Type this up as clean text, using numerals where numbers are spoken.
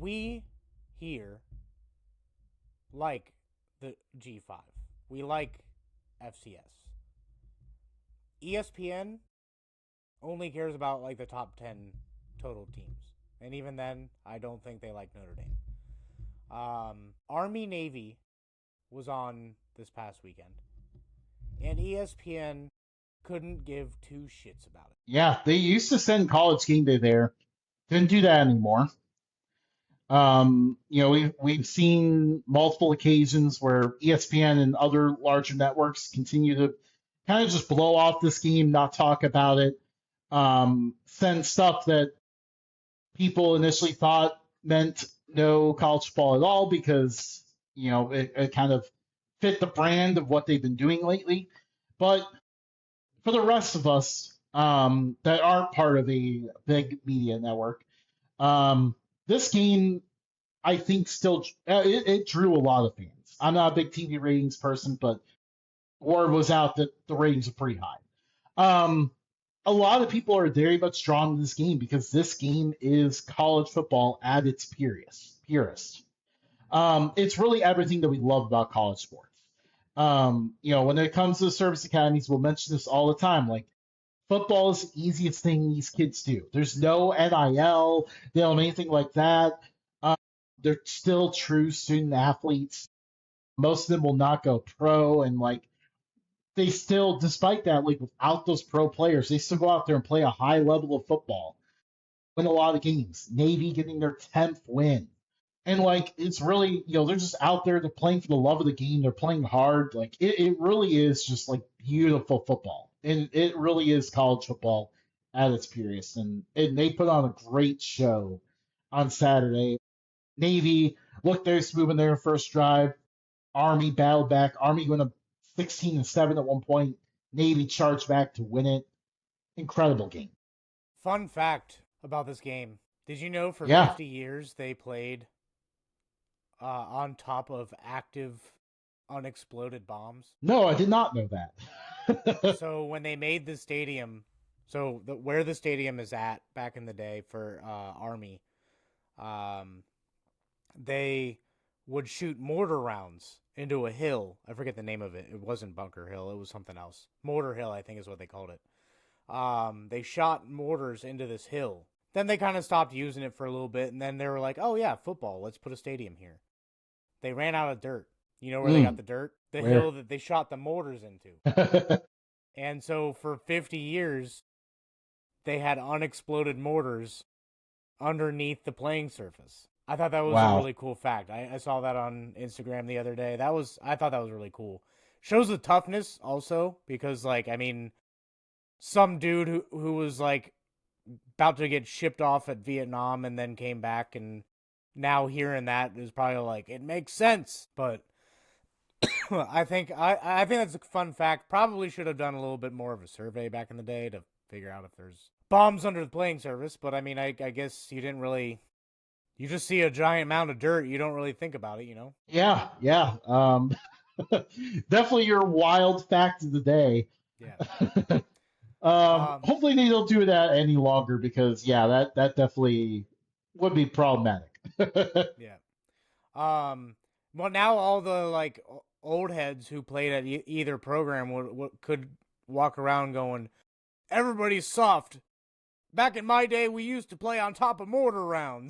we here like the G5. We like FCS. ESPN only cares about like the top 10 total teams. And even then, I don't think they like Notre Dame. Army Navy was on this past weekend. And ESPN couldn't give two shits about it. Yeah, they used to send College Game Day there. Didn't do that anymore. We've seen multiple occasions where ESPN and other larger networks continue to kind of just blow off this game, not talk about it, send stuff that people initially thought meant no college football at all because it kind of fit the brand of what they've been doing lately. But for the rest of us that aren't part of a big media network, this game, I think, still it drew a lot of fans. I'm not a big TV ratings person, but word was out that the ratings are pretty high. A lot of people are very much drawn to this game because this game is college football at its purest. It's really everything that we love about college sports. When it comes to the service academies, we'll mention this all the time. Like, football is the easiest thing these kids do. There's no NIL, they don't have anything like that. They're still true student athletes. Most of them will not go pro, and like they still, despite that, like without those pro players, they still go out there and play a high level of football, win a lot of games. Navy getting their 10th win. And like it's really, they're just out there, they're playing for the love of the game, they're playing hard. Like it really is just like beautiful football. And it really is college football at its purest. And they put on a great show on Saturday. Navy looked very smooth in their first drive. Army battled back. Army went up 16-7 at one point. Navy charged back to win it. Incredible game. Fun fact about this game. Did you know for Yeah. 50 years they played on top of active unexploded bombs? No, I did not know that. So when they made the stadium, where the stadium is at back in the day for Army, they would shoot mortar rounds into a hill. I forget the name of it. It wasn't Bunker Hill. It was something else. Mortar Hill, I think is what they called it. They shot mortars into this hill. Then they kind of stopped using it for a little bit, and then they were like, oh yeah, football, let's put a stadium here. They ran out of dirt. You know where they got the dirt? The Where? hill that they shot the mortars into. And so for 50 years, they had unexploded mortars underneath the playing surface. I thought that was a really cool fact. I saw that on Instagram the other day. I thought that was really cool. Shows the toughness also because, like, I mean, some dude who was, like, about to get shipped off at Vietnam and then came back, and now hearing that is probably like, it makes sense. But I think that's a fun fact. Probably should have done a little bit more of a survey back in the day to figure out if there's bombs under the playing surface. But I mean, I guess you didn't really. You just see a giant mound of dirt. You don't really think about it, Yeah. Definitely your wild fact of the day. Yeah. Hopefully they don't do that any longer because that definitely would be problematic. Yeah. Well, now all the like old heads who played at either program could walk around going, "Everybody's soft. Back in my day, we used to play on top of mortar rounds."